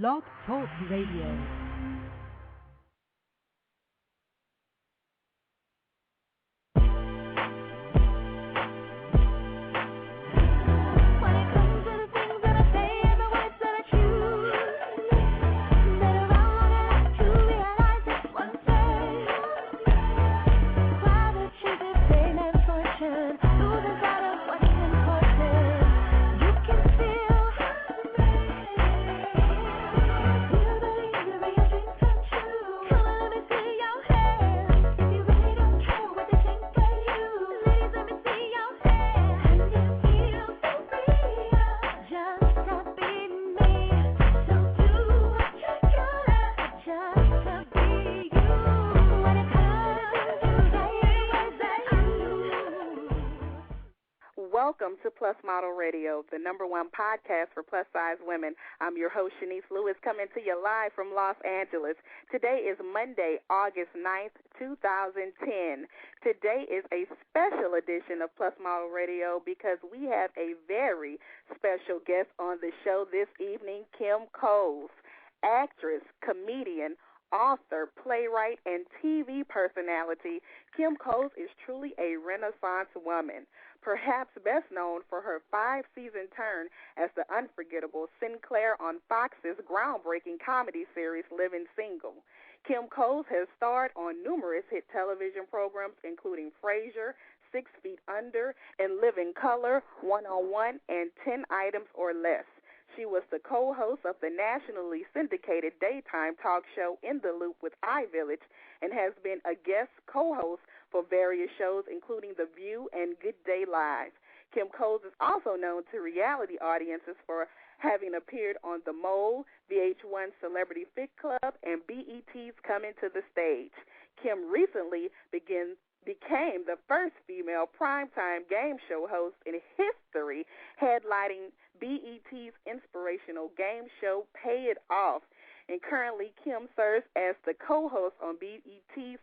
Blog Talk Radio. Welcome to PLUS Model Radio, the #1 podcast for plus-size women. I'm your host, Chenese Lewis, coming to you live from Los Angeles. Today is Monday, August 9th, 2010. Today is a special edition of PLUS Model Radio because we have a very special guest on the show this evening, Kim Coles, actress, comedian, author, playwright, and TV personality. Kim Coles is truly a Renaissance woman, perhaps best known for her 5-season turn as the unforgettable Sinclair on Fox's groundbreaking comedy series Living Single. Kim Coles has starred on numerous hit television programs, including Frasier, 6 Feet Under, and Living Color, 1-on-1, and 10 Items or Less. She was the co-host of the nationally syndicated daytime talk show In the Loop with iVillage and has been a guest co-host for various shows, including The View and Good Day Live. Kim Coles is also known to reality audiences for having appeared on The Mole, VH1 Celebrity Fit Club, and BET's Coming to the Stage. Kim recently became the first female primetime game show host in history, headlining BET's inspirational game show Pay It Off. And currently, Kim serves as the co-host on BET's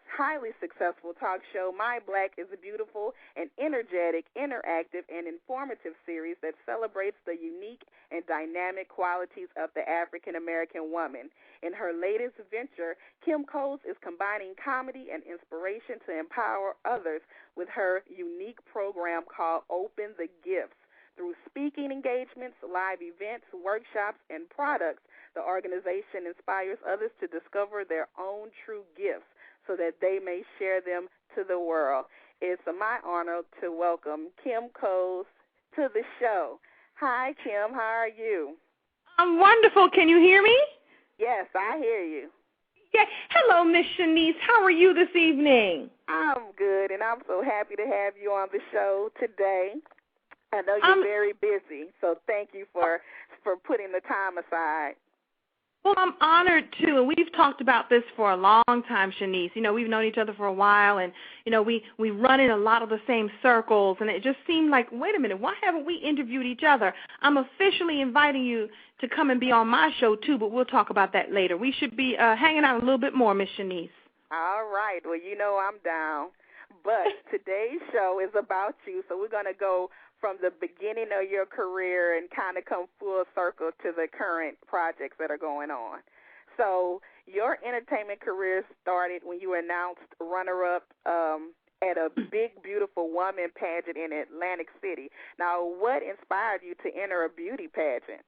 highly successful talk show My Black is Beautiful, an energetic, interactive, and informative series that celebrates the unique and dynamic qualities of the African-American woman. In her latest venture, Kim Coles is combining comedy and inspiration to empower others with her unique program called Open the Gifts. Through speaking engagements, live events, workshops, and products, the organization inspires others to discover their own true gifts so that they may share them to the world. It's my honor to welcome Kim Coles to the show. Hi, Kim. How are you? I'm wonderful. Can you hear me? Yes, I hear you. Yeah. Hello, Miss Chenese. How are you this evening? I'm good, and I'm so happy to have you on the show today. I know you're very busy, so thank you for putting the time aside. Well, I'm honored, too, and we've talked about this for a long time, Chenese. You know, we've known each other for a while, and, you know, we run in a lot of the same circles, and it just seemed like, wait a minute, why haven't we interviewed each other? I'm officially inviting you to come and be on my show, too, but we'll talk about that later. We should be hanging out a little bit more, Miss Chenese. All right. Well, you know I'm down. But today's show is about you, so we're going to go from the beginning of your career and kind of come full circle to the current projects that are going on. So your entertainment career started when you were announced runner-up at a Big Beautiful Woman pageant in Atlantic City. Now, what inspired you to enter a beauty pageant?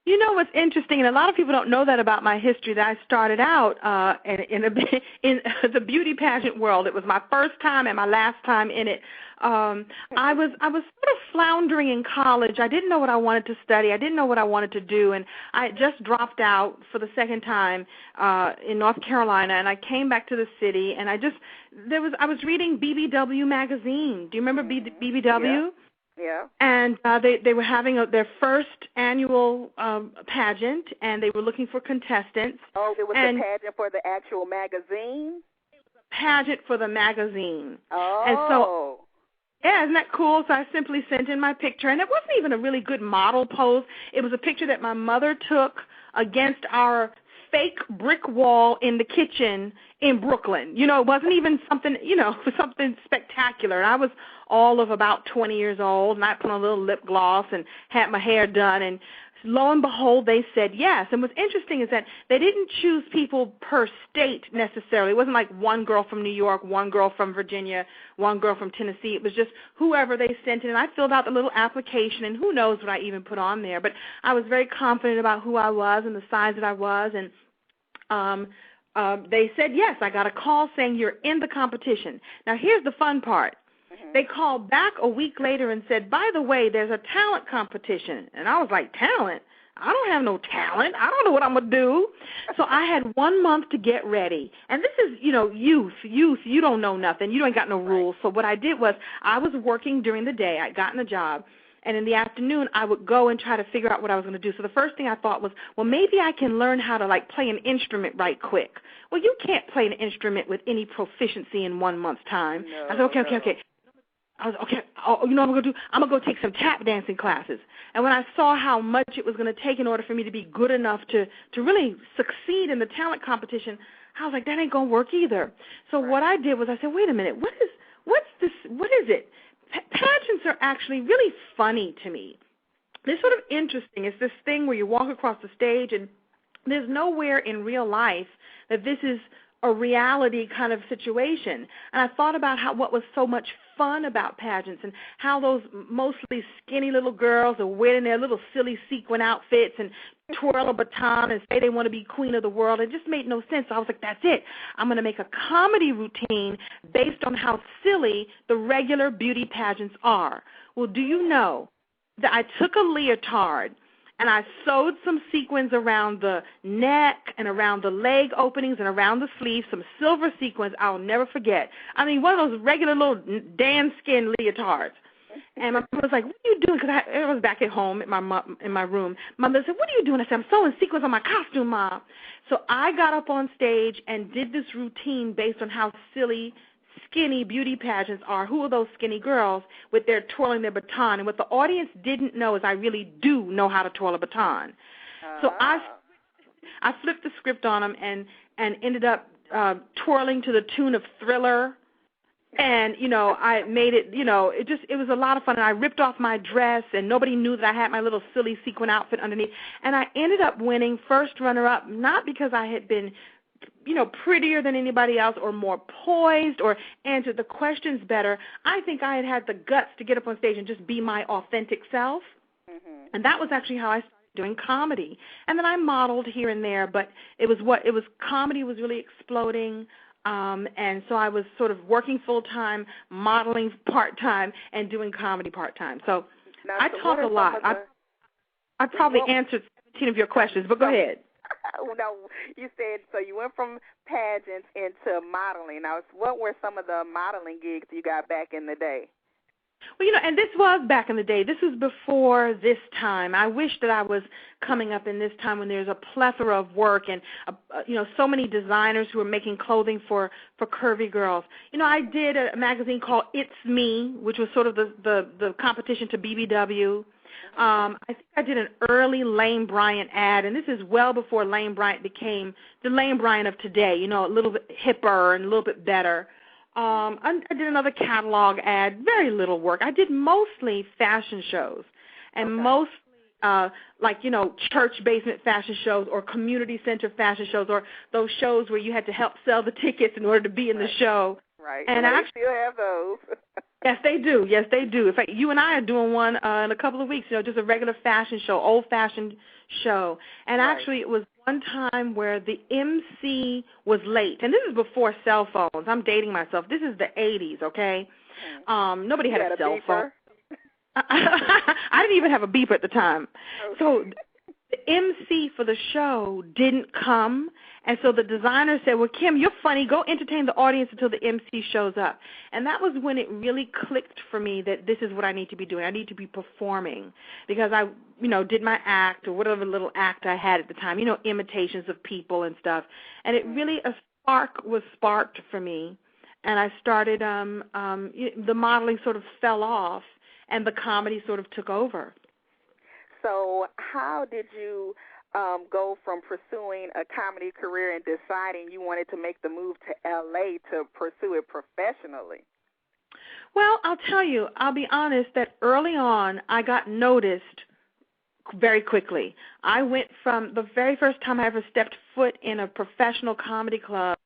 You know what's interesting, and a lot of people don't know that about my history, that I started out in the beauty pageant world. It was my first time and my last time in it. I was sort of floundering in college. I didn't know what I wanted to study. I didn't know what I wanted to do, and I just dropped out for the second time in North Carolina, and I came back to the city, and I was reading BBW magazine. Do you remember BBW? Yeah. And they were having their first annual pageant, and they were looking for contestants. Oh, it was a pageant for the actual magazine? It was a pageant for the magazine. Oh. And so, yeah, isn't that cool? So I simply sent in my picture, and it wasn't even a really good model pose. It was a picture that my mother took against our fake brick wall in the kitchen in Brooklyn. You know, it wasn't even something, something spectacular. And I was all of about 20 years old, and I put on a little lip gloss and had my hair done. And lo and behold, they said yes. And what's interesting is that they didn't choose people per state necessarily. It wasn't like one girl from New York, one girl from Virginia, one girl from Tennessee. It was just whoever they sent in. And I filled out the little application, and who knows what I even put on there. But I was very confident about who I was and the size that I was. And they said yes. I got a call saying you're in the competition. Now, here's the fun part. They called back a week later and said, by the way, there's a talent competition. And I was like, talent? I don't have no talent. I don't know what I'm going to do. So I had 1 month to get ready. And this is, youth. You don't know nothing. You ain't got no rules. So what I did was I was working during the day. I'd gotten a job. And in the afternoon, I would go and try to figure out what I was going to do. So the first thing I thought was, well, maybe I can learn how to, play an instrument right quick. Well, you can't play an instrument with any proficiency in 1 month's time. No, I said, okay. I was, okay, you know what I'm going to do? I'm going to go take some tap dancing classes. And when I saw how much it was going to take in order for me to be good enough to really succeed in the talent competition, I was like, that ain't going to work either. So what I did was I said, wait a minute, what is it? Pageants are actually really funny to me. They're sort of interesting. It's this thing where you walk across the stage, and there's nowhere in real life that this is a reality kind of situation. And I thought about what was so much fun about pageants and how those mostly skinny little girls are wearing their little silly sequin outfits and twirl a baton and say they want to be queen of the world. It just made no sense. So I was like, that's it. I'm going to make a comedy routine based on how silly the regular beauty pageants are. Well, do you know that I took a leotard and I sewed some sequins around the neck and around the leg openings and around the sleeves, some silver sequins I'll never forget. I mean, one of those regular little Dan skin leotards. And my mom was like, what are you doing? Because I was back at home in my room. My mother said, what are you doing? I said, I'm sewing sequins on my costume, Mom. So I got up on stage and did this routine based on how silly skinny beauty pageants are. Who are those skinny girls with their twirling their baton? And what the audience didn't know is I really do know how to twirl a baton. So I flipped the script on them and ended up twirling to the tune of Thriller. And, I made it, it was a lot of fun. And I ripped off my dress, and nobody knew that I had my little silly sequin outfit underneath. And I ended up winning first runner-up, not because I had been prettier than anybody else or more poised or answered the questions better. I think I had the guts to get up on stage and just be my authentic self. Mm-hmm. And that was actually how I started doing comedy. And then I modeled here and there, but comedy was really exploding. And so I was sort of working full-time, modeling part-time, and doing comedy part-time. So I talk a lot. I probably answered 17 of your questions, but go ahead. No, you said, so you went from pageants into modeling. Now, what were some of the modeling gigs you got back in the day? Well, and this was back in the day. This was before this time. I wish that I was coming up in this time when there's a plethora of work and, so many designers who are making clothing for curvy girls. I did a magazine called It's Me, which was sort of the competition to BBW. I think I did an early Lane Bryant ad, and this is well before Lane Bryant became the Lane Bryant of today, a little bit hipper and a little bit better. I did another catalog ad, very little work. I did mostly fashion shows and mostly church basement fashion shows or community center fashion shows or those shows where you had to help sell the tickets in order to be in the show. Right. And I still have those. Yes, they do. Yes, they do. In fact, you and I are doing one in a couple of weeks, just a regular fashion show, old-fashioned show. And actually it was one time where the MC was late. And this is before cell phones. I'm dating myself. This is the 80s, okay? Nobody had a cell phone. I didn't even have a beeper at the time. Okay. So the MC for the show didn't come. And so the designer said, well, Kim, you're funny. Go entertain the audience until the MC shows up. And that was when it really clicked for me that this is what I need to be doing. I need to be performing because I, did my act or whatever little act I had at the time, imitations of people and stuff. And it really, a spark was sparked for me. And I started, the modeling sort of fell off and the comedy sort of took over. So how did you go from pursuing a comedy career and deciding you wanted to make the move to L.A. to pursue it professionally? Well, I'll be honest that early on I got noticed very quickly. I went from the very first time I ever stepped foot in a professional comedy club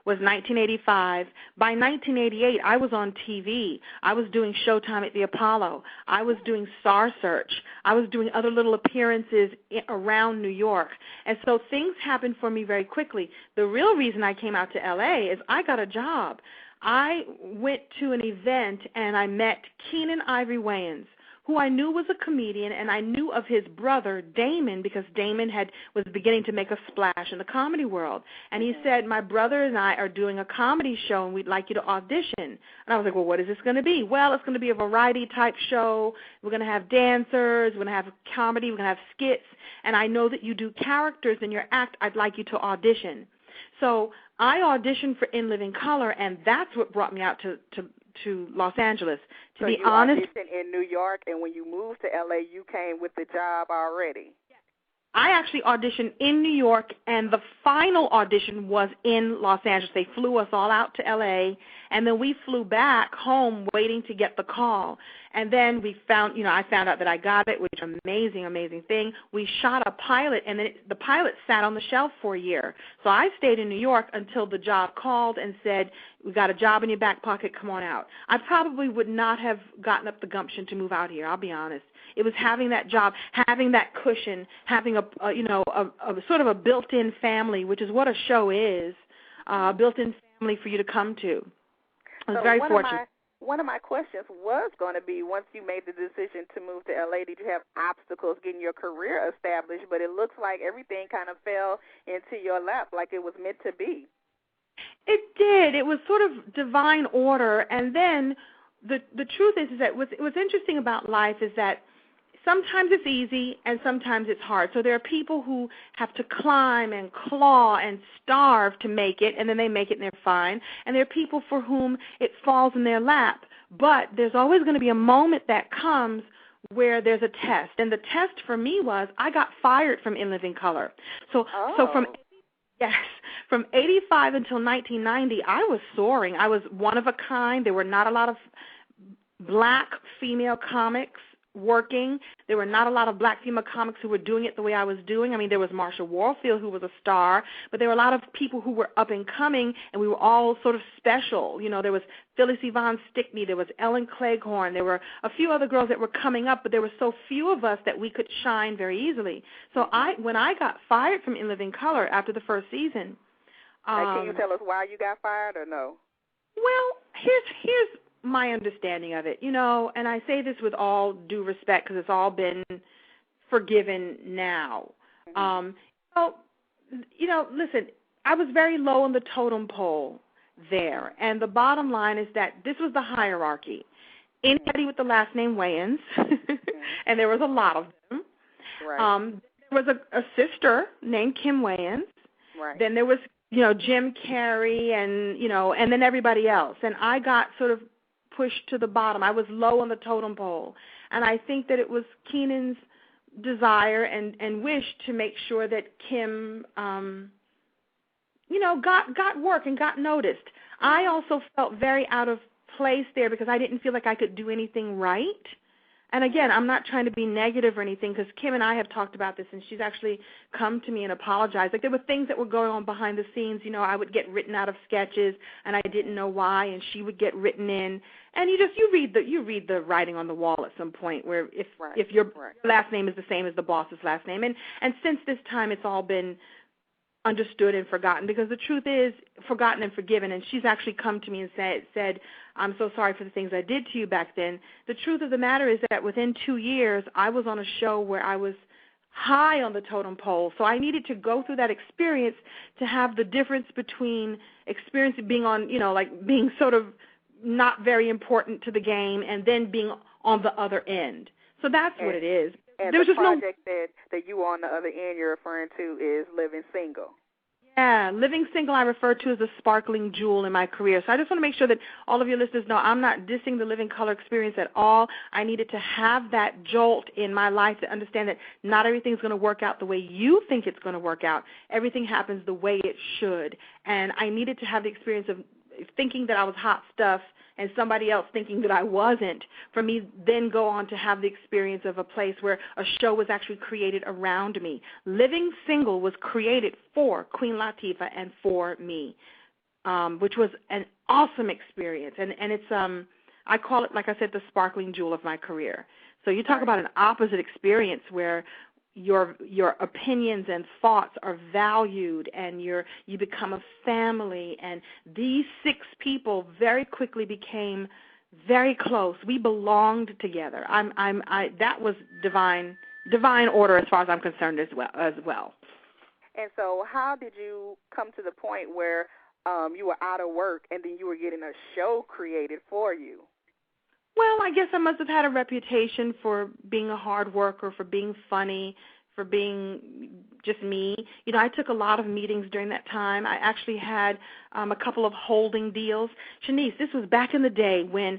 was 1985. By 1988, I was on TV. I was doing Showtime at the Apollo. I was doing Star Search. I was doing other little appearances around New York. And so things happened for me very quickly. The real reason I came out to L.A. is I got a job. I went to an event and I met Keenen Ivory Wayans, who I knew was a comedian, and I knew of his brother, Damon, because Damon was beginning to make a splash in the comedy world. And he said, my brother and I are doing a comedy show, and we'd like you to audition. And I was like, well, what is this going to be? Well, it's going to be a variety-type show. We're going to have dancers. We're going to have comedy. We're going to have skits. And I know that you do characters in your act. I'd like you to audition. So I auditioned for In Living Color, and that's what brought me out to Los Angeles. To be honest, you auditioned in New York, and when you moved to L.A., you came with the job already. I actually auditioned in New York, and the final audition was in Los Angeles. They flew us all out to L.A., and then we flew back home waiting to get the call. And then we found, I found out that I got it, which is an amazing, amazing thing. We shot a pilot, and then the pilot sat on the shelf for a year. So I stayed in New York until the job called and said, we got a job in your back pocket, come on out. I probably would not have gotten up the gumption to move out here, I'll be honest. It was having that job, having that cushion, having a sort of a built-in family, which is what a show is, a built-in family for you to come to. I was very fortunate. One of my questions was going to be, once you made the decision to move to L.A., did you have obstacles getting your career established? But it looks like everything kind of fell into your lap like it was meant to be. It did. It was sort of divine order. And then the truth is that what's interesting about life is that sometimes it's easy and sometimes it's hard. So there are people who have to climb and claw and starve to make it, and then they make it and they're fine. And there are people for whom it falls in their lap. But there's always going to be a moment that comes where there's a test. And the test for me was I got fired from In Living Color. So from 85 until 1990, I was soaring. I was one of a kind. There were not a lot of black female comics working. There were not a lot of black female comics who were doing it the way I was doing. I mean, there was Marsha Warfield, who was a star, but there were a lot of people who were up and coming, and we were all sort of special. There was Phyllis Yvonne Stickney, there was Ellen Cleghorn, there were a few other girls that were coming up, but there were so few of us that we could shine very easily. So when I got fired from In Living Color after the first season. Can you tell us why you got fired or no? Well, here's my understanding of it, and I say this with all due respect because it's all been forgiven now. Listen, I was very low on the totem pole there, and the bottom line is that this was the hierarchy. Anybody with the last name Wayans, and there was a lot of them. Right. There was a sister named Kim Wayans. Right. Then there was, Jim Carrey and then everybody else. And I got sort of pushed to the bottom. I was low on the totem pole. And I think that it was Keenan's desire and wish to make sure that Kim, got work and got noticed. I also felt very out of place there because I didn't feel like I could do anything right. And again, I'm not trying to be negative or anything because Kim and I have talked about this, and she's actually come to me and apologized. Like there were things that were going on behind the scenes. I would get written out of sketches, and I didn't know why, and she would get written in. And you read the writing on the wall at some point where if your last name is the same as the boss's last name. And since this time, it's all been understood and forgotten because the truth is forgotten and forgiven. And she's actually come to me and said, I'm so sorry for the things I did to you back then. The truth of the matter is that within 2 years, I was on a show where I was high on the totem pole. So I needed to go through that experience to have the difference between experience being on, being sort of not very important to the game and then being on the other end. So that's what it is. And the project that you on the other end you're referring to is Living Single. Yeah, Living Single I refer to as a sparkling jewel in my career. So I just want to make sure that all of your listeners know I'm not dissing the Living Color experience at all. I needed to have that jolt in my life to understand that not everything's going to work out the way you think it's going to work out. Everything happens the way it should. And I needed to have the experience of thinking that I was hot stuff and somebody else thinking that I wasn't, for me then go on to have the experience of a place where a show was actually created around me. Living Single was created for Queen Latifah and for me, which was an awesome experience. And it's, I call it, like I said, the sparkling jewel of my career. So you talk about an opposite experience where your opinions and thoughts are valued, and you become a family. And these 6 people very quickly became very close. We belonged together. That was divine order as far as I'm concerned as well. And so, how did you come to the point where you were out of work and then you were getting a show created for you? Well, I guess I must have had a reputation for being a hard worker, for being funny, for being just me. You know, I took a lot of meetings during that time. I actually had a couple of holding deals. Chenese, this was back in the day when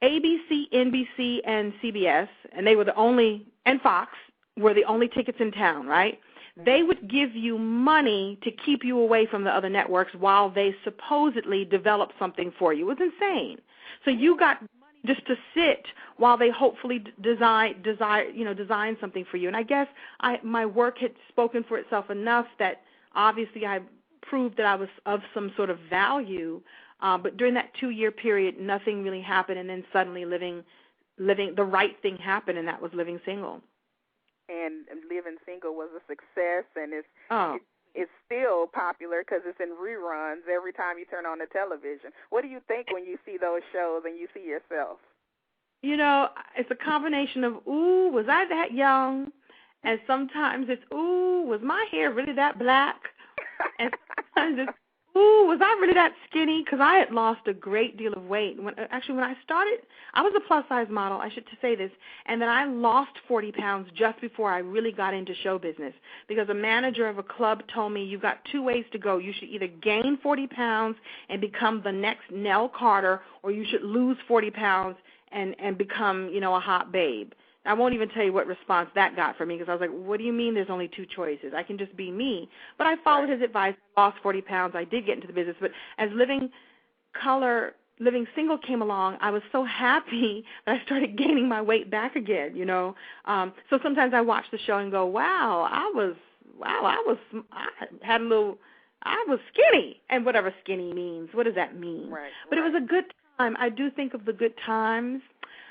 ABC, NBC, and CBS, and they were the only, and Fox, were the only tickets in town, right? They would give you money to keep you away from the other networks while they supposedly developed something for you. It was insane. So you got just to sit while they hopefully design something for you. And I guess my work had spoken for itself enough that obviously I proved that I was of some sort of value. But during that 2-year period, nothing really happened. And then suddenly living the right thing happened, and that was Living Single. And Living Single was a success, and it's still popular because it's in reruns every time you turn on the television. What do you think when you see those shows and you see yourself? You know, it's a combination of, ooh, was I that young? And sometimes it's, ooh, was my hair really that black? And sometimes it's, ooh, was I really that skinny? Because I had lost a great deal of weight. When I started, I was a plus-size model, I should say this, and then I lost 40 pounds just before I really got into show business because a manager of a club told me, you've got 2 ways to go. You should either gain 40 pounds and become the next Nell Carter, or you should lose 40 pounds and become, a hot babe. I won't even tell you what response that got for me because I was like, what do you mean there's only 2 choices? I can just be me. But I followed his advice, lost 40 pounds. I did get into the business. But as Living Single came along, I was so happy that I started gaining my weight back again, So sometimes I watch the show and go, I was skinny. And whatever skinny means, what does that mean? Right, but it was a good time. I do think of the good times.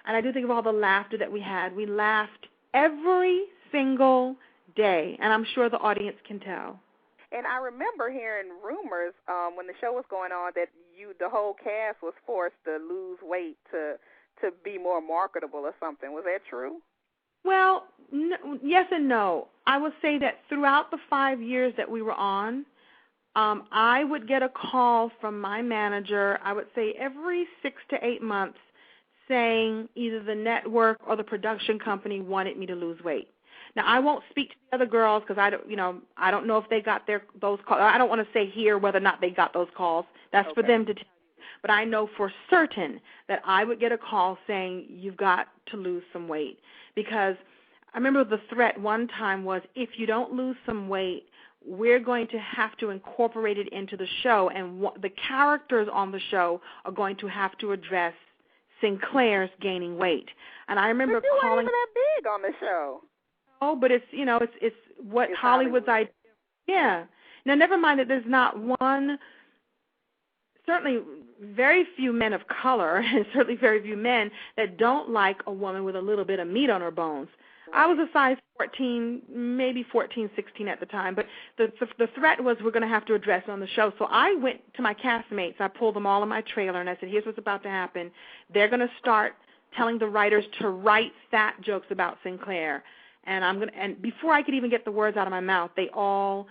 And I do think of all the laughter that we had. We laughed every single day, and I'm sure the audience can tell. And I remember hearing rumors when the show was going on that the whole cast was forced to lose weight to be more marketable or something. Was that true? Well, yes and no. I would say that throughout the 5 years that we were on, I would get a call from my manager, I would say every 6 to 8 months, saying either the network or the production company wanted me to lose weight. Now, I won't speak to the other girls because I don't know if they got those calls. I don't want to say here whether or not they got those calls. That's for them to tell you. But I know for certain that I would get a call saying you've got to lose some weight, because I remember the threat one time was, if you don't lose some weight, we're going to have to incorporate it into the show, and the characters on the show are going to have to address Sinclair's gaining weight. And I remember but you calling. Weren't even that big on the show. Oh, but it's what it's Hollywood's idea. Yeah. Now, never mind that there's not one. Certainly, very few men of color, and certainly very few men that don't like a woman with a little bit of meat on her bones. I was a size 14, maybe 14, 16 at the time, but the threat was we're going to have to address it on the show. So I went to my castmates. I pulled them all in my trailer, and I said, here's what's about to happen. They're going to start telling the writers to write fat jokes about Sinclair. And before I could even get the words out of my mouth, they all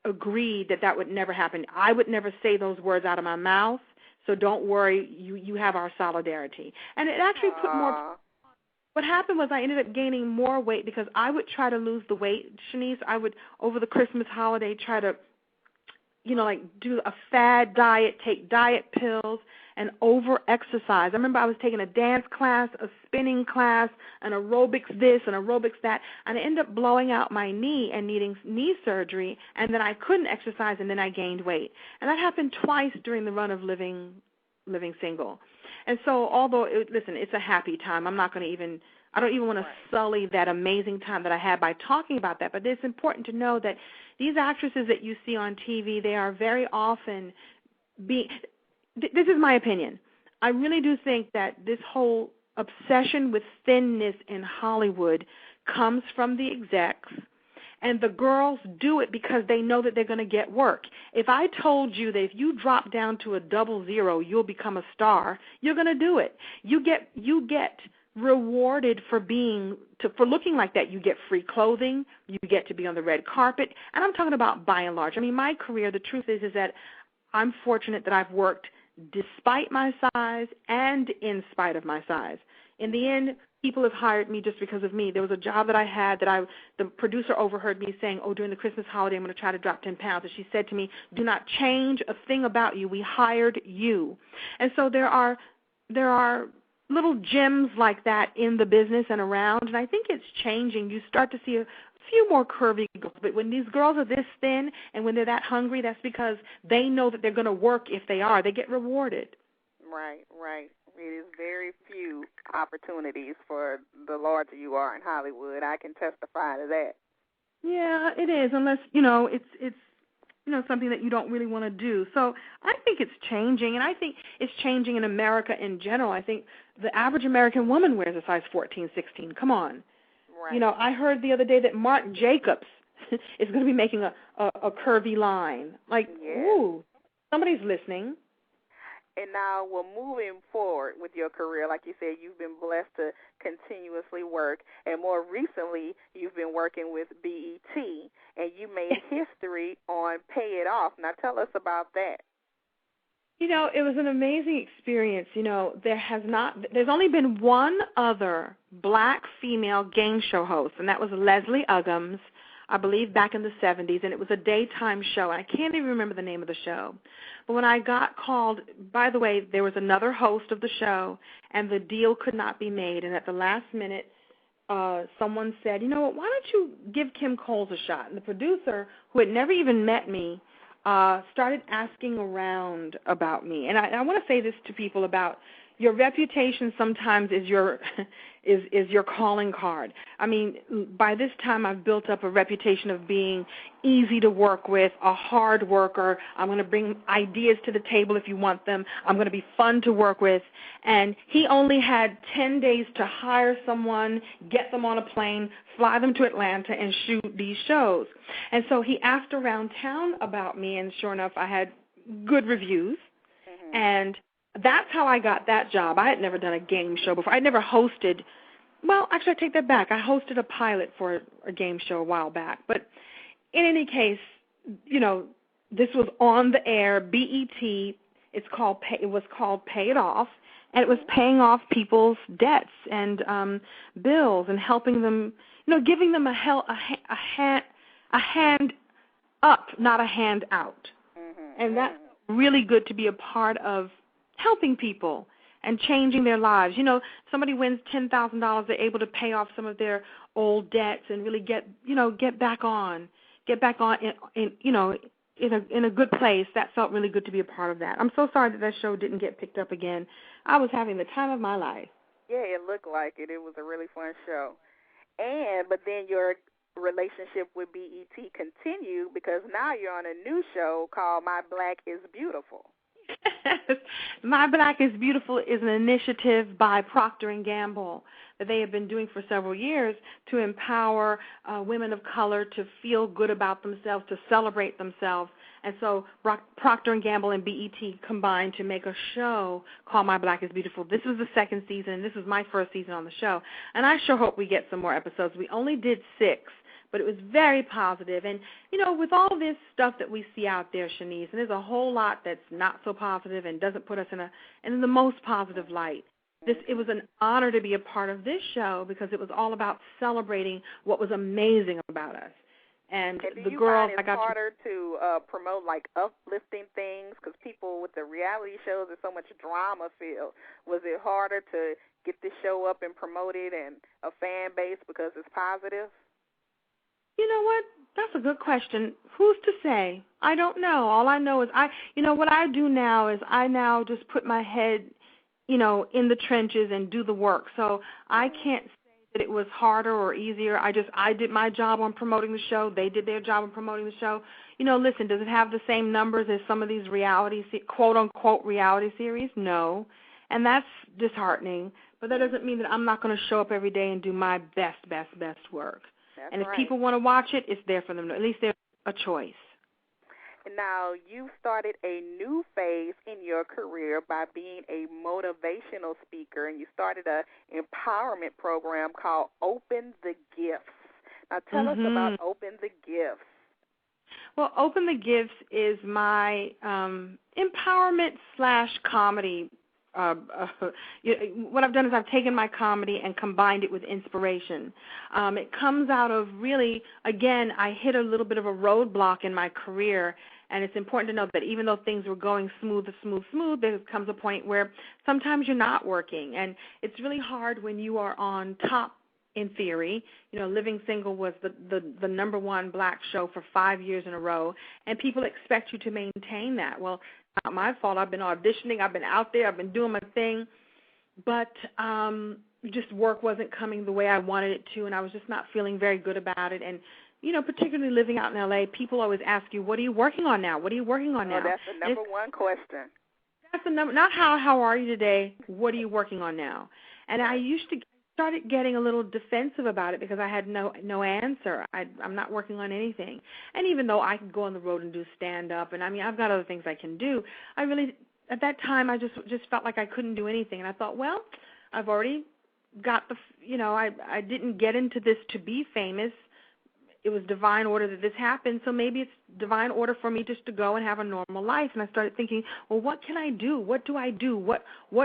agreed that would never happen. I would never say those words out of my mouth, so don't worry, you have our solidarity. And it actually put more. What happened was I ended up gaining more weight because I would try to lose the weight, Chenese. I would, over the Christmas holiday, try to, do a fad diet, take diet pills, and over-exercise. I remember I was taking a dance class, a spinning class, an aerobics this and aerobics that, and I ended up blowing out my knee and needing knee surgery, and then I couldn't exercise, and then I gained weight. And that happened twice during the run of Living Single. And so although, listen, it's a happy time. I don't even want to sully that amazing time that I had by talking about that. But it's important to know that these actresses that you see on TV, they are very often this is my opinion. I really do think that this whole obsession with thinness in Hollywood comes from the execs, and the girls do it because they know that they're going to get work. If I told you that if you drop down to a 00, you'll become a star, you're going to do it. You get rewarded for looking like that. You get free clothing. You get to be on the red carpet. And I'm talking about by and large. I mean, my career, the truth is that I'm fortunate that I've worked despite my size and in spite of my size. In the end, people have hired me just because of me. There was a job that I had that the producer overheard me saying, during the Christmas holiday, I'm going to try to drop 10 pounds. And she said to me, do not change a thing about you. We hired you. And so there are little gems like that in the business and around, and I think it's changing. You start to see a few more curvy girls, but when these girls are this thin and when they're that hungry, that's because they know that they're going to work. If they are, they get rewarded. Right. It is very few opportunities for the larger you are in Hollywood. I can testify to that. Yeah, it is, unless, it's something that you don't really want to do. So I think it's changing, and I think it's changing in America in general. I think the average American woman wears a size 14, 16. Come on. Right. I heard the other day that Marc Jacobs is going to be making a curvy line. Like, ooh, somebody's listening. And now, moving forward with your career, like you said, you've been blessed to continuously work, and more recently, you've been working with BET, and you made history on Pay It Off. Now, tell us about that. It was an amazing experience. There's only been one other black female game show host, and that was Leslie Uggams, I believe back in the 70s, and it was a daytime show. I can't even remember the name of the show. But when I got called, by the way, there was another host of the show, and the deal could not be made. And at the last minute, someone said, why don't you give Kim Coles a shot? And the producer, who had never even met me, started asking around about me. And I want to say this to people about your reputation sometimes is your calling card. I mean, by this time I've built up a reputation of being easy to work with, a hard worker. I'm going to bring ideas to the table if you want them. I'm going to be fun to work with. And he only had 10 days to hire someone, get them on a plane, fly them to Atlanta, and shoot these shows. And so he asked around town about me, and sure enough, I had good reviews. Mm-hmm. And that's how I got that job. I had never done a game show before. I'd never hosted. Well, actually, I take that back. I hosted a pilot for a game show a while back. But in any case, this was on the air, BET. It was called Pay It Off, and it was paying off people's debts and bills and helping them, giving them a hand up, not a hand out. Mm-hmm. And that's really good to be a part of helping people and changing their lives. Somebody wins $10,000, they're able to pay off some of their old debts and really get back on in a good place. That felt really good to be a part of that. I'm so sorry that show didn't get picked up again. I was having the time of my life. Yeah, it looked like it. It was a really fun show. But then your relationship with BET continued because now you're on a new show called My Black is Beautiful. My Black is Beautiful is an initiative by Procter & Gamble that they have been doing for several years to empower women of color to feel good about themselves, to celebrate themselves. And so Procter & Gamble and BET combined to make a show called My Black is Beautiful. This was the second season. This was my first season on the show. And I sure hope we get some more episodes. We only did 6. But it was very positive. And, with all this stuff that we see out there, Chenese, and there's a whole lot that's not so positive and doesn't put us in the most positive light. It was an honor to be a part of this show because it was all about celebrating what was amazing about us. And the girls, I got harder to promote like uplifting things because people with the reality shows there's so much drama filled. Was it harder to get this show up and promote it and a fan base because it's positive? You know what? That's a good question. Who's to say? I don't know. All I know is what I do now is I now just put my head in the trenches and do the work. So I can't say that it was harder or easier. I did my job on promoting the show. They did their job on promoting the show. Listen, does it have the same numbers as some of these quote-unquote reality series? No. And that's disheartening. But that doesn't mean that I'm not going to show up every day and do my best work. That's and if right. people want to watch it, it's there for them. At least there's a choice. Now, you started a new phase in your career by being a motivational speaker, and you started an empowerment program called Open the Gifts. Now, tell us about Open the Gifts. Well, Open the Gifts is my empowerment/comedy. What I've done is I've taken my comedy and combined it with inspiration. It comes out of really, again, I hit a little bit of a roadblock in my career, and it's important to know that even though things were going smooth, there comes a point where sometimes you're not working, and it's really hard when you are on top. In theory, Living Single was the number one black show for 5 years in a row, and people expect you to maintain that. Well, not my fault. I've been auditioning. I've been out there. I've been doing my thing, but just work wasn't coming the way I wanted it to, and I was just not feeling very good about it. And, particularly living out in L.A., people always ask you, what are you working on now? What are you working on now? Oh, that's the number one question. That's the number. Not how are you today? What are you working on now? And I started getting a little defensive about it because I had no answer. I'm not working on anything. And even though I can go on the road and do stand-up, and I've got other things I can do, I really, at that time, I just felt like I couldn't do anything. And I thought, well, I've already got I didn't get into this to be famous. It was divine order that this happened, so maybe it's divine order for me just to go and have a normal life. And I started thinking, well, what can I do? What do I do? What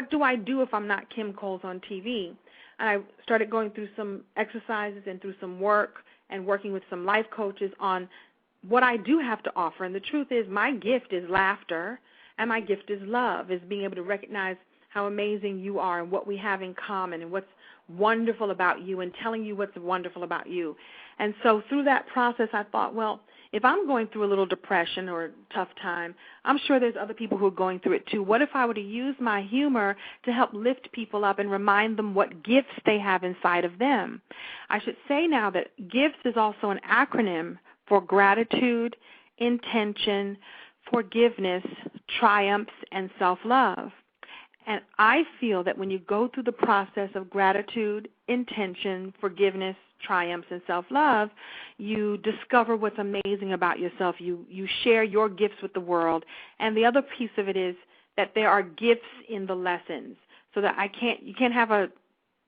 do I do if I'm not Kim Coles on TV? And I started going through some exercises and through some work and working with some life coaches on what I do have to offer. And the truth is my gift is laughter, and my gift is love, is being able to recognize how amazing you are and what we have in common and what's wonderful about you and telling you what's wonderful about you. And so through that process, I thought, well, if I'm going through a little depression or a tough time, I'm sure there's other people who are going through it too. What if I were to use my humor to help lift people up and remind them what gifts they have inside of them? I should say now that GIFTS is also an acronym for gratitude, intention, forgiveness, triumphs, and self-love. And I feel that when you go through the process of gratitude, intention, forgiveness, triumphs, and self-love, you discover what's amazing about yourself. You share your gifts with the world. And the other piece of it is that there are gifts in the lessons, so that you can't have a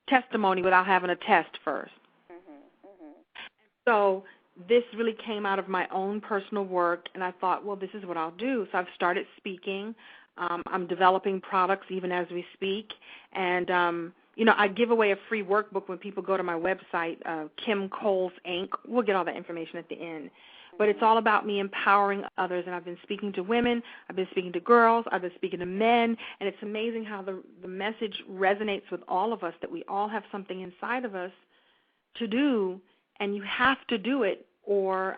testimony without having a test first. So this really came out of my own personal work, and I thought, well, this is what I'll do. So I've started speaking. I'm developing products even as we speak, and I give away a free workbook when people go to my website, Kim Coles Inc. We'll get all that information at the end. But it's all about me empowering others, and I've been speaking to women, I've been speaking to girls, I've been speaking to men, and it's amazing how the message resonates with all of us, that we all have something inside of us to do, and you have to do it, or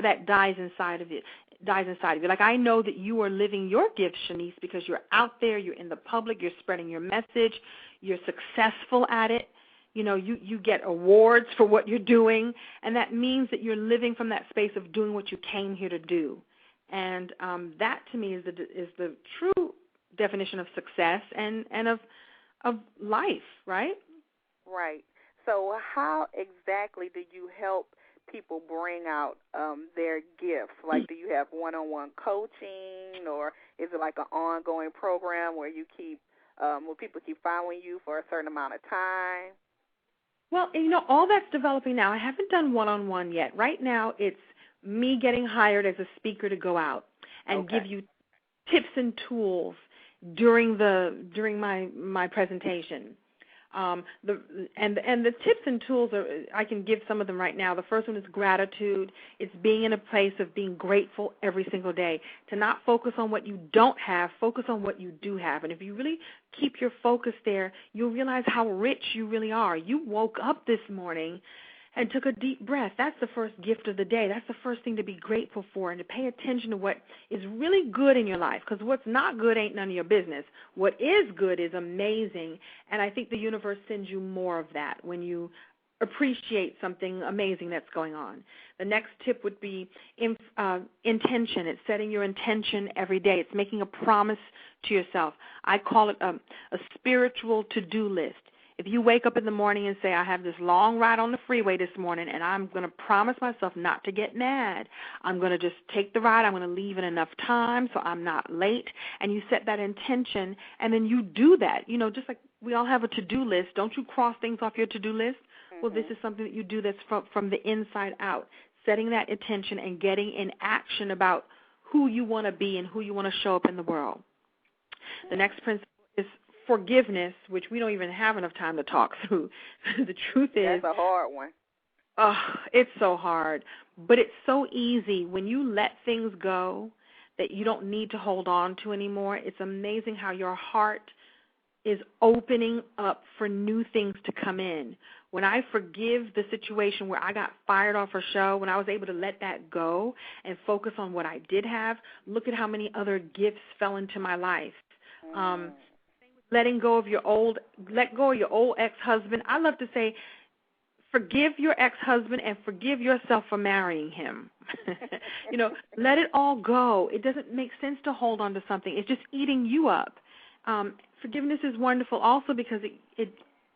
that dies inside of you. Like, I know that you are living your gift, Chenese, because you're out there, you're in the public, you're spreading your message, you're successful at it. You get awards for what you're doing, and that means that you're living from that space of doing what you came here to do. And that, to me, is the true definition of success and of life, right? Right. So how exactly do you help people bring out their gifts? Like, do you have one-on-one coaching, or is it like an ongoing program where you keep where people keep following you for a certain amount of time? Well, all that's developing now. I haven't done one-on-one yet. Right now, it's me getting hired as a speaker to go out and give you tips and tools during my presentation. The tips and tools I can give some of them right now. The first one is gratitude. It's being in a place of being grateful every single day. To not focus on what you don't have, focus on what you do have. And if you really keep your focus there, you'll realize how rich you really are. You woke up this morning and took a deep breath. That's the first gift of the day. That's the first thing to be grateful for, and to pay attention to what is really good in your life, because what's not good ain't none of your business. What is good is amazing, and I think the universe sends you more of that when you appreciate something amazing that's going on. The next tip would be intention. It's setting your intention every day. It's making a promise to yourself. I call it a spiritual to-do list. If you wake up in the morning and say, I have this long ride on the freeway this morning, and I'm going to promise myself not to get mad. I'm going to just take the ride. I'm going to leave in enough time so I'm not late. And you set that intention, and then you do that. You know, just like we all have a to-do list. Don't you cross things off your to-do list? Well, this is something that you do that's from the inside out, setting that intention and getting in action about who you want to be and who you want to show up in the world. The next principle is forgiveness, which we don't even have enough time to talk through. The truth is, that's a hard one. Oh, it's so hard, but it's so easy when you let things go that you don't need to hold on to anymore. It's amazing how your heart is opening up for new things to come in. When I forgive the situation where I got fired off a show, when I was able to let that go and focus on what I did have, look at how many other gifts fell into my life. Let go of your old ex-husband. I love to say, forgive your ex-husband and forgive yourself for marrying him. You know, let it all go. It doesn't make sense to hold on to something. It's just eating you up. Forgiveness is wonderful also because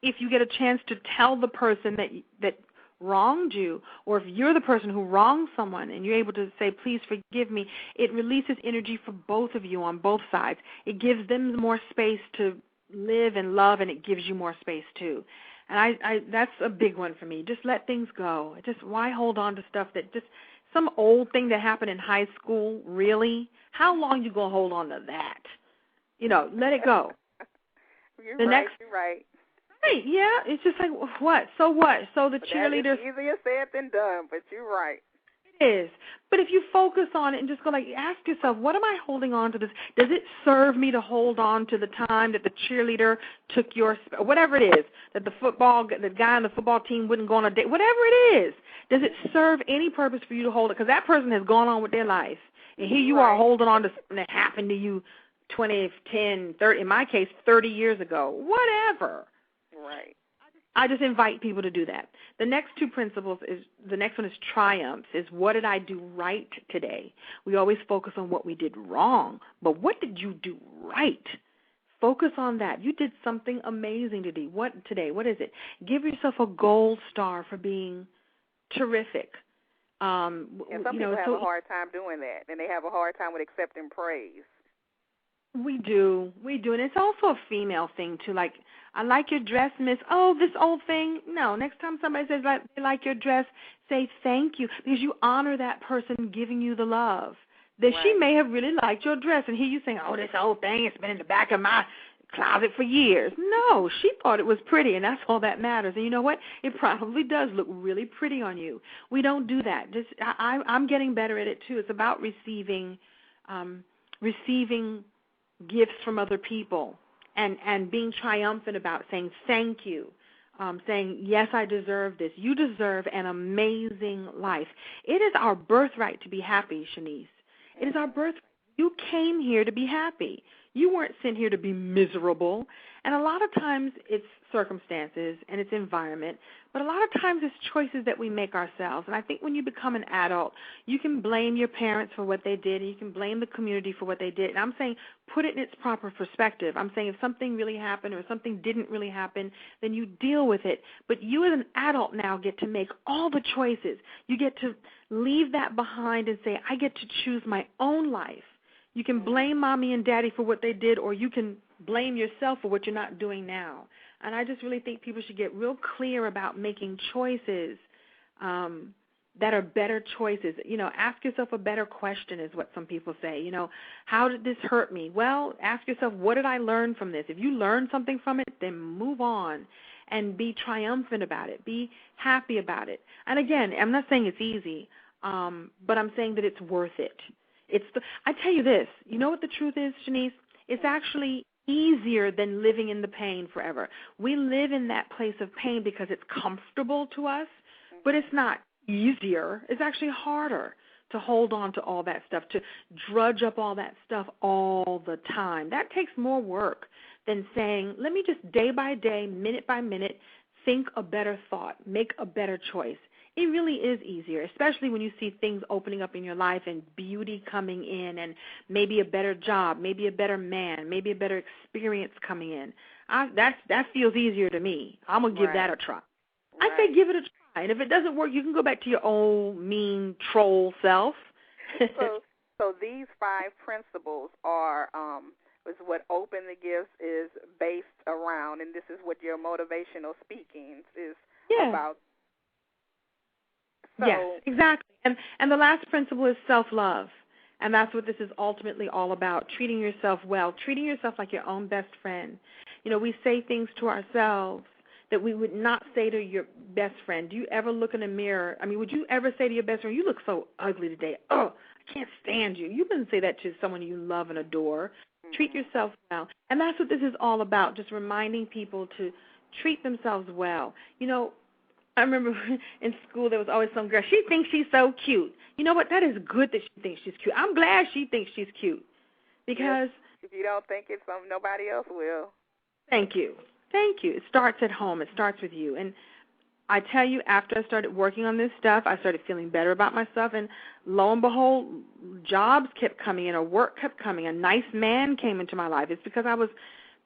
if you get a chance to tell the person that wronged you, or if you're the person who wronged someone and you're able to say, please forgive me, it releases energy for both of you on both sides. It gives them more space to live and love, and it gives you more space too. And I that's a big one for me. Just let things go. Just why hold on to stuff that just some old thing that happened in high school, really? How long you going to hold on to that? You know, let it go. You're right. Right, yeah. It's just like, what? So what? So the cheerleaders. That is easier said than done, but you're right. It is. But if you focus on it and just go like, ask yourself, what am I holding on to this? Does it serve me to hold on to the time that the cheerleader took your, whatever it is, that the guy on the football team wouldn't go on a date, whatever it is, does it serve any purpose for you to hold it? Because that person has gone on with their life. And here you are holding on to something that happened to you 20, 10, 30, in my case, 30 years ago, whatever. Right. I just invite people to do that. The next two principles the next one is triumphs, is what did I do right today? We always focus on what we did wrong, but what did you do right? Focus on that. You did something amazing today. What is it? Give yourself a gold star for being terrific. Some people have a hard time doing that, and they have a hard time with accepting praise. We do, and it's also a female thing too. Like, I like your dress, miss. Oh, this old thing. No, next time somebody says they like your dress, say thank you, because you honor that person giving you the love. That She may have really liked your dress, and here you saying, oh, this old thing, it's been in the back of my closet for years. No, she thought it was pretty, and that's all that matters. And you know what? It probably does look really pretty on you. We don't do that. I'm getting better at it too. It's about receiving gifts from other people and being triumphant about saying thank you, saying, yes, I deserve this. You deserve an amazing life. It is our birthright to be happy, Chenese. It is our birthright. You came here to be happy. You weren't sent here to be miserable. And a lot of times it's circumstances and it's environment, but a lot of times it's choices that we make ourselves. And I think when you become an adult, you can blame your parents for what they did, and you can blame the community for what they did. And I'm saying put it in its proper perspective. I'm saying if something really happened or something didn't really happen, then you deal with it. But you as an adult now get to make all the choices. You get to leave that behind and say, I get to choose my own life. You can blame mommy and daddy for what they did, or you can blame yourself for what you're not doing now. And I just really think people should get real clear about making choices that are better choices. You know, ask yourself a better question is what some people say. You know, how did this hurt me? Well, ask yourself, what did I learn from this? If you learn something from it, then move on and be triumphant about it. Be happy about it. And again, I'm not saying it's easy, but I'm saying that it's worth it. I tell you this, you know what the truth is, Chenese? It's actually easier than living in the pain forever. We live in that place of pain because it's comfortable to us, but it's not easier. It's actually harder to hold on to all that stuff, to drudge up all that stuff all the time. That takes more work than saying, let me just day by day, minute by minute, think a better thought, make a better choice. It really is easier, especially when you see things opening up in your life and beauty coming in and maybe a better job, maybe a better man, maybe a better experience coming in. That feels easier to me. I'm going to give that a try. I say give it a try. And if it doesn't work, you can go back to your old mean troll self. So these 5 principles are is what Open the Gifts is based around, and this is what your motivational speaking is about. So, yes, exactly. And the last principle is self-love, and that's what this is ultimately all about, treating yourself well, treating yourself like your own best friend. You know, we say things to ourselves that we would not say to your best friend. Do you ever look in a mirror? I mean, would you ever say to your best friend, you look so ugly today. Oh, I can't stand you. You wouldn't say that to someone you love and adore. Mm-hmm. Treat yourself well. And that's what this is all about, just reminding people to treat themselves well. You know, I remember in school there was always some girl, she thinks she's so cute. You know what? That is good that she thinks she's cute. I'm glad she thinks she's cute because if you don't think it's nobody else will. Thank you. Thank you. It starts at home. It starts with you. And I tell you, after I started working on this stuff, I started feeling better about myself. And lo and behold, jobs kept coming in or work kept coming. A nice man came into my life. It's because I was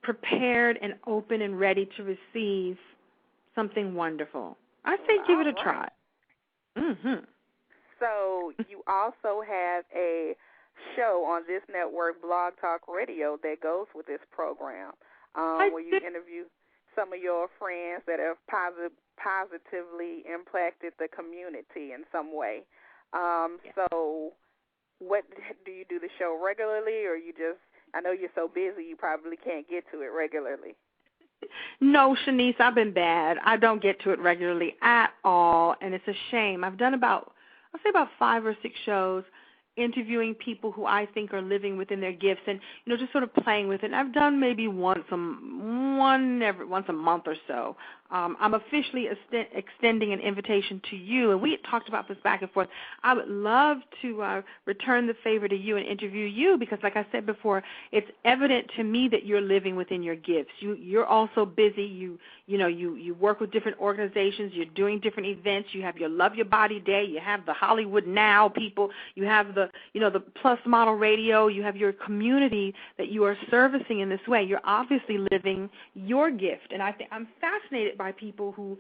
prepared and open and ready to receive something wonderful. I say give it a try. Mm-hmm. So you also have a show on this network, Blog Talk Radio, that goes with this program. Where you interview some of your friends that have positively impacted the community in some way. So what do you do the show regularly, or you just, I know you're so busy you probably can't get to it regularly. No, Chenese, I've been bad. I don't get to it regularly at all, and it's a shame. I've done about 5 or 6 shows interviewing people who I think are living within their gifts and, you know, just sort of playing with it. And I've done maybe once a month or so. I'm officially extending an invitation to you, and we had talked about this back and forth. I would love to return the favor to you and interview you because, like I said before, it's evident to me that you're living within your gifts. You're also busy. You work with different organizations. You're doing different events. You have your Love Your Body Day. You have the Hollywood Now people. You have the PLUS Model Radio. You have your community that you are servicing in this way. You're obviously living your gift, and I'm fascinated by people who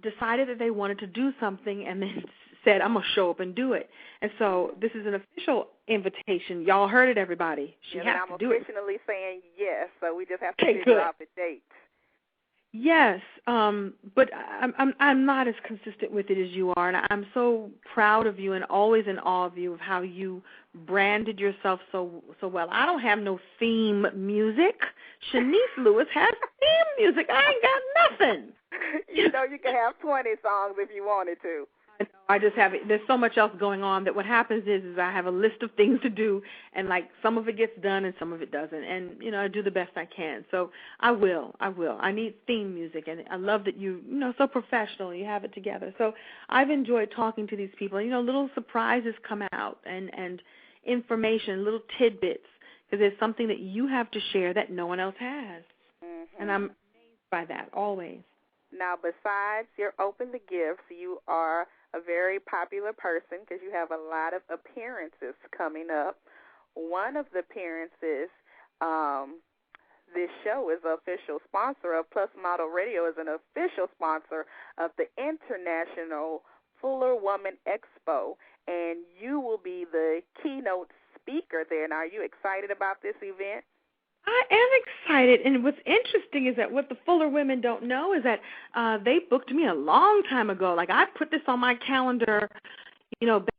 decided that they wanted to do something and then said, I'm going to show up and do it. And so this is an official invitation. Y'all heard it, everybody. She has to do it. I'm officially saying yes, so we just have to figure out the date. Yes, but I'm not as consistent with it as you are, and I'm so proud of you and always in awe of you of how you branded yourself so well. I don't have no theme music. Chenese Lewis has theme music. I ain't got nothing. You know, you can have 20 songs if you wanted to. I just have it. There's so much else going on that what happens is I have a list of things to do, and like some of it gets done and some of it doesn't, and I do the best I can. So I will. I need theme music, and I love that you so professional. You have it together. So I've enjoyed talking to these people. Little surprises come out and information, little tidbits, because there's something that you have to share that no one else has, and I'm amazed by that always. Now, besides your Open the Gifts, you are a very popular person because you have a lot of appearances coming up. One of the appearances, this show is an official sponsor of PLUS Model Radio, is an official sponsor of the International Fuller Woman Expo, and you will be the keynote speaker there. Now, are you excited about this event? I am excited, and what's interesting is that what the Fuller women don't know is that they booked me a long time ago. Like, I put this on my calendar,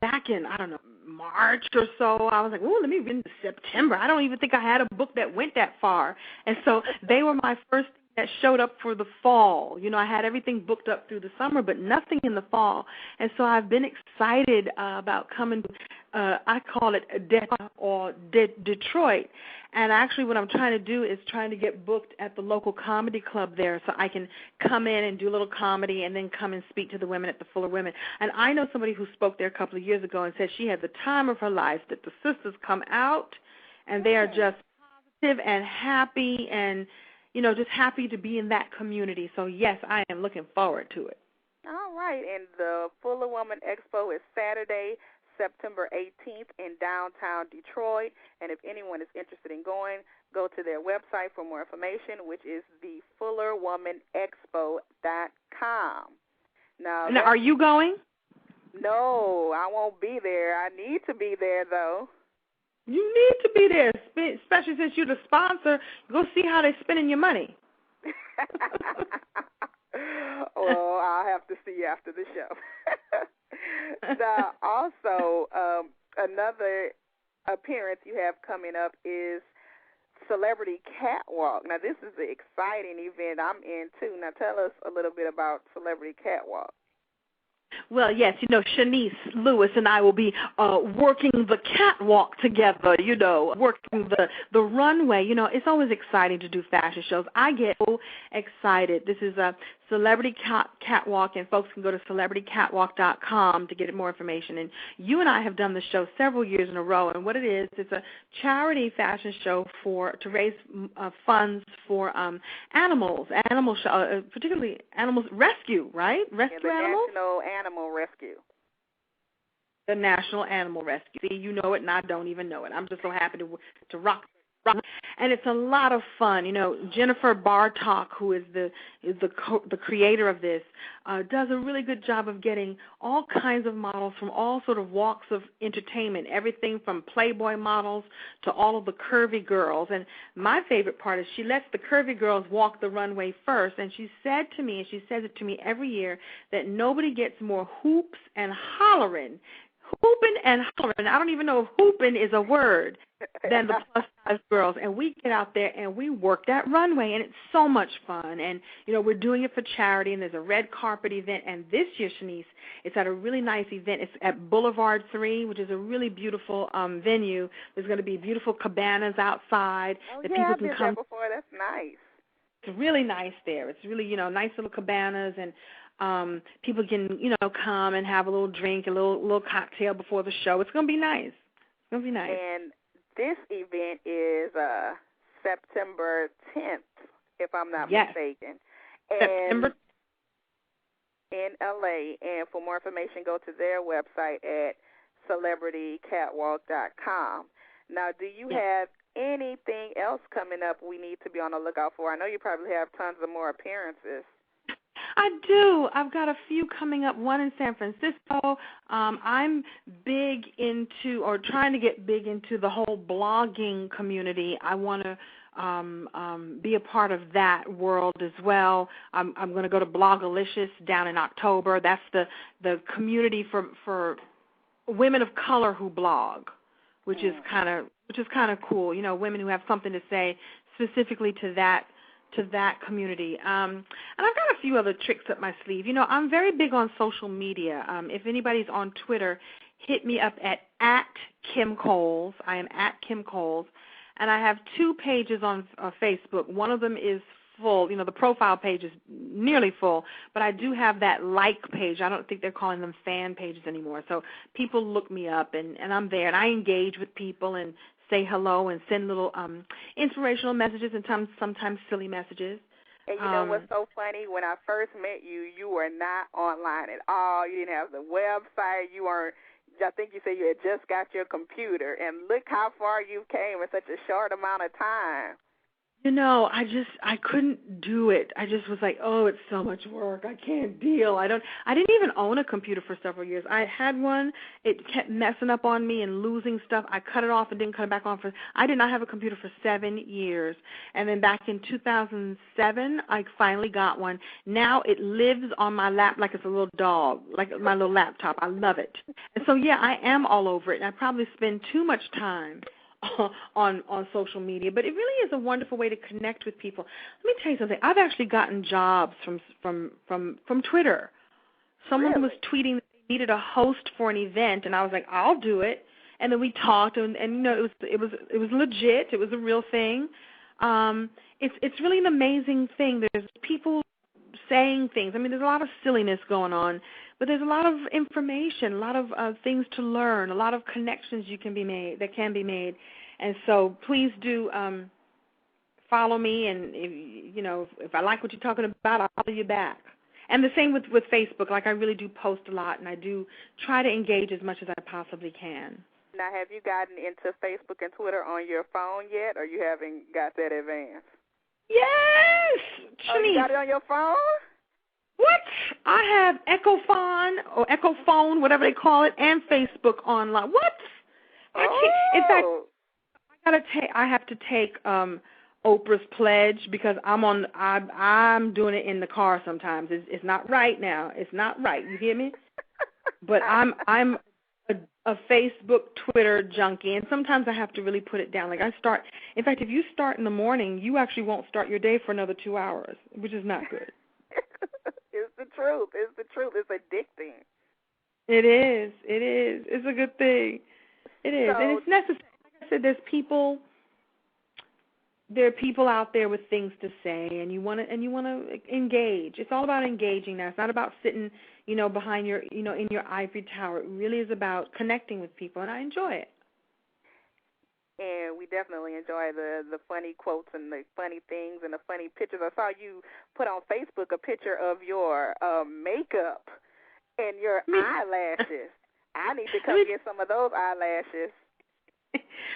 back in, I don't know, March or so. I was like, let me read into September. I don't even think I had a book that went that far. And so they were my first that showed up for the fall. I had everything booked up through the summer, but nothing in the fall. And so I've been excited about coming to I call it Detroit. And actually what I'm trying to do is trying to get booked at the local comedy club there so I can come in and do a little comedy and then come and speak to the women at the Fuller Women. And I know somebody who spoke there a couple of years ago and said she had the time of her life, that the sisters come out and they are just positive and happy and, just happy to be in that community. So, yes, I am looking forward to it. All right. And the Fuller Woman Expo is Saturday, September 18th in downtown Detroit. And if anyone is interested in going, go to their website for more information, which is thefullerwomanexpo.com. Now, are you going? No, I won't be there. I need to be there, though. You need to be there, especially since you're the sponsor. Go see how they're spending your money. Well, I'll have to see you after the show. Now, also, another appearance you have coming up is Celebrity Catwalk. Now, this is an exciting event I'm in, too. Now, tell us a little bit about Celebrity Catwalk. Well, yes, Chenese Lewis and I will be working the catwalk together, working the runway. It's always exciting to do fashion shows. I get so excited. This is a Celebrity Catwalk, and folks can go to celebritycatwalk.com to get more information. And you and I have done the show several years in a row, and what it is, it's a charity fashion show to raise funds for animals, particularly animals rescue, right? Rescue animals? National Animal Rescue. The National Animal Rescue. See, you know it, and I don't even know it. I'm just so happy to rock. And it's a lot of fun. Jennifer Bartok, who is the creator of this, does a really good job of getting all kinds of models from all sort of walks of entertainment, everything from Playboy models to all of the curvy girls. And my favorite part is she lets the curvy girls walk the runway first, and she said to me, and she says it to me every year, that nobody gets more hoops and hollering. Hooping and hollering. I don't even know if hooping is a word than the plus-size girls. And we get out there and we work that runway, and it's so much fun. And, we're doing it for charity, and there's a red carpet event. And this year, Shanice, it's at a really nice event. It's at Boulevard 3, which is a really beautiful venue. There's going to be beautiful cabanas outside. Oh, that yeah, people I've can been come. there before. That's nice. It's really nice there. It's really, nice little cabanas, and people can, come and have a little drink, a little cocktail before the show. It's going to be nice. It's going to be nice. And this event is September 10th, if I'm not mistaken. And September in L.A. And for more information, go to their website at celebritycatwalk.com. Now, do you have anything else coming up we need to be on the lookout for? I know you probably have tons of more appearances. I do. I've got a few coming up, one in San Francisco. I'm big into, or trying to get big into, the whole blogging community. I want to be a part of that world as well. I'm going to go to Blogalicious down in October. That's the community for women of color who blog, which is kind of cool. Women who have something to say specifically to that community. And I've got a few other tricks up my sleeve. I'm very big on social media. If anybody's on Twitter, hit me up at Kim Coles. I am at Kim Coles. And I have 2 pages on Facebook. One of them is full. The profile page is nearly full, but I do have that like page. I don't think they're calling them fan pages anymore. So people look me up, and I'm there, and I engage with people and say hello and send little inspirational messages and sometimes silly messages. And you know what's so funny? When I first met you, you were not online at all. You didn't have the website. You weren't. I think you said you had just got your computer. And look how far you came in such a short amount of time. I couldn't do it. I just was like, oh, it's so much work. I can't deal. I didn't even own a computer for several years. I had one. It kept messing up on me and losing stuff. I cut it off and didn't cut it back on. I did not have a computer for 7 years. And then back in 2007, I finally got one. Now it lives on my lap like it's a little dog, like my little laptop. I love it. And so, yeah, I am all over it. And I probably spend too much time on social media, but it really is a wonderful way to connect with people. Let me tell you something. I've actually gotten jobs from Twitter. Someone was tweeting that they needed a host for an event, and I was like, I'll do it. and then we talked, and you know, it was legit. It was a real thing. It's really an amazing thing. There's people saying things. I mean, there's a lot of silliness going on, but there's a lot of information, a lot of things to learn, a lot of connections that can be made. And so please do follow me, and if I like what you're talking about, I'll follow you back. And the same with Facebook. Like, I really do post a lot, and I do try to engage as much as I possibly can. Now, have you gotten into Facebook and Twitter on your phone yet, or you haven't got that advanced? Yes! Oh, you got it on your phone? What? I have Echophone, whatever they call it, and Facebook online. What? In fact, I have to take Oprah's pledge because I'm doing it in the car sometimes. It's not right now. It's not right. You hear me? But I'm a Facebook, Twitter junkie, and sometimes I have to really put it down. Like, in fact, if you start in the morning, you actually won't start your day for another 2 hours, which is not good. It's the truth. It's the truth. It's addicting. It is. It's a good thing. It is, and it's necessary. Like I said, there are people out there with things to say, and you want to engage. It's all about engaging now. It's not about sitting, behind your, in your ivory tower. It really is about connecting with people, and I enjoy it. And we definitely enjoy the funny quotes and the funny things and the funny pictures. I saw you put on Facebook a picture of your makeup and your eyelashes. I need to come get some of those eyelashes.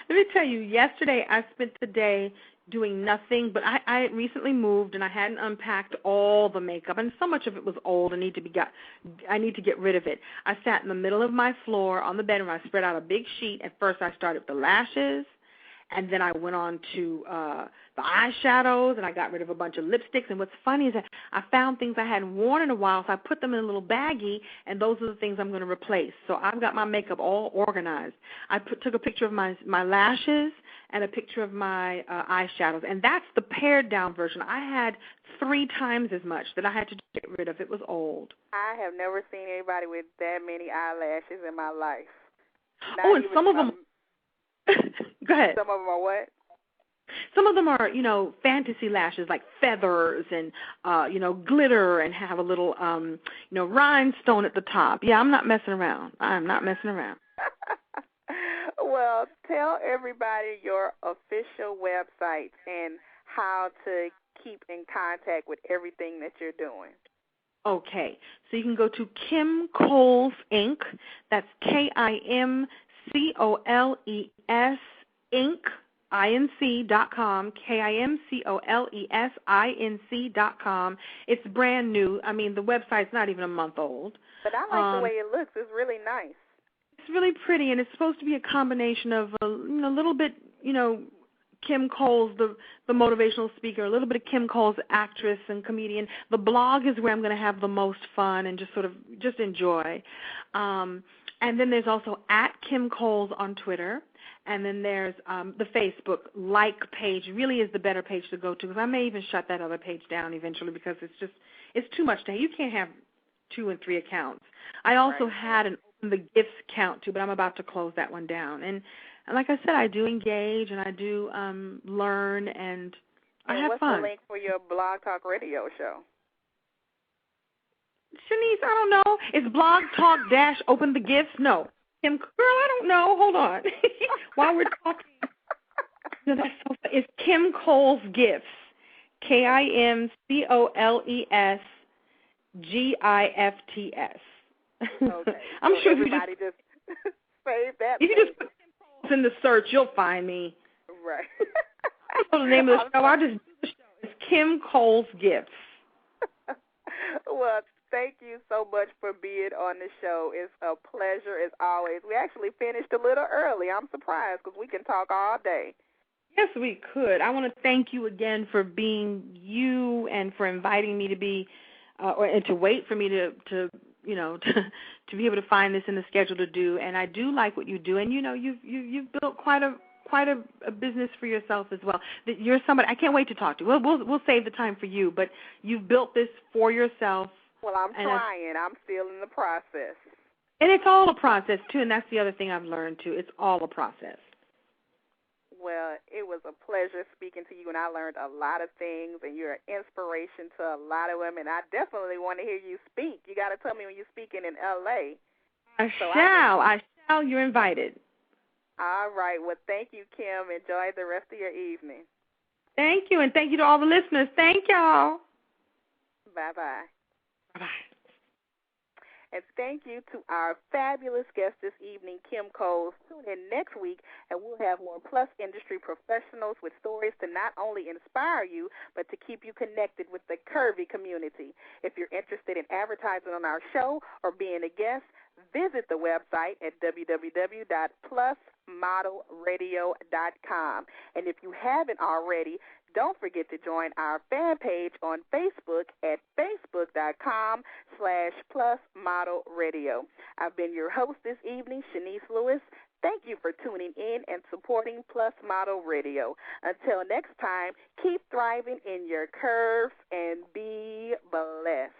Let me tell you, yesterday I spent the day doing nothing, but I recently moved and I hadn't unpacked all the makeup, and so much of it was old and I need to get rid of it. I sat in the middle of my floor on the bedroom. I spread out a big sheet. At first I started with the lashes, and then I went on to the eyeshadows, and I got rid of a bunch of lipsticks. And what's funny is that I found things I hadn't worn in a while, so I put them in a little baggie, and those are the things I'm going to replace. So I've got my makeup all organized. I took a picture of my lashes and a picture of my eyeshadows, and that's the pared-down version. I had 3 times as much that I had to get rid of. It was old. I have never seen anybody with that many eyelashes in my life. And some of them... Go ahead. Some of them are what? Some of them are, fantasy lashes, like feathers and, glitter, and have a little, rhinestone at the top. Yeah, I'm not messing around. I'm not messing around. Well, tell everybody your official website and how to keep in contact with everything that you're doing. Okay. So you can go to Kim Coles Inc. That's KIMCOLES Inc. INC.com, KIMCOLESINC.com. It's brand new. I mean, the website's not even a month old. But I like the way it looks. It's really nice. It's really pretty, and it's supposed to be a combination of a little bit, Kim Coles, the motivational speaker, a little bit of Kim Coles, actress and comedian. The blog is where I'm going to have the most fun and just enjoy. And then there's also @Kim Coles on Twitter. And then there's the Facebook like page really is the better page to go to, because I may even shut that other page down eventually because it's too much to have. You can't have 2 and 3 accounts. I also had an Open the Gifts account too, but I'm about to close that one down. And like I said, I do engage and I do learn and I have fun. What's the link for your Blog Talk Radio show? Shanice, I don't know. It's Blog Talk - Open the Gifts? No. Girl, I don't know. Hold on. While we're talking, it's Kim Coles Gifts, KIMCOLES GIFTS. Okay. I'm so sure everybody if you just save that. If you just put Kim Coles in the search, you'll find me. Right. That's the name of the show. I'll just do the show. It's Kim Coles Gifts. Well, thank you so much for being on the show. It's a pleasure as always. We actually finished a little early. I'm surprised because we can talk all day. Yes, we could. I want to thank you again for being you and for inviting me to be, and to wait for me to be able to find this in the schedule to do. And I do like what you do. And you've built quite a business for yourself as well. That you're somebody I can't wait to talk to. We'll save the time for you, but you've built this for yourself. Well, I'm trying. I'm still in the process. And it's all a process, too, and that's the other thing I've learned, too. It's all a process. Well, it was a pleasure speaking to you, and I learned a lot of things, and you're an inspiration to a lot of women. I definitely want to hear you speak. You got to tell me when you're speaking in L.A. I shall. You're invited. All right. Well, thank you, Kim. Enjoy the rest of your evening. Thank you, and thank you to all the listeners. Thank y'all. Bye-bye. Bye-bye. And thank you to our fabulous guest this evening, Kim Coles. Tune in next week, and we'll have more PLUS industry professionals with stories to not only inspire you, but to keep you connected with the curvy community. If you're interested in advertising on our show or being a guest, visit the website at www.plusmodelradio.com. And if you haven't already, don't forget to join our fan page on Facebook at facebook.com/plusmodelradio. I've been your host this evening, Chenese Lewis. Thank you for tuning in and supporting PLUS Model Radio. Until next time, keep thriving in your curves and be blessed.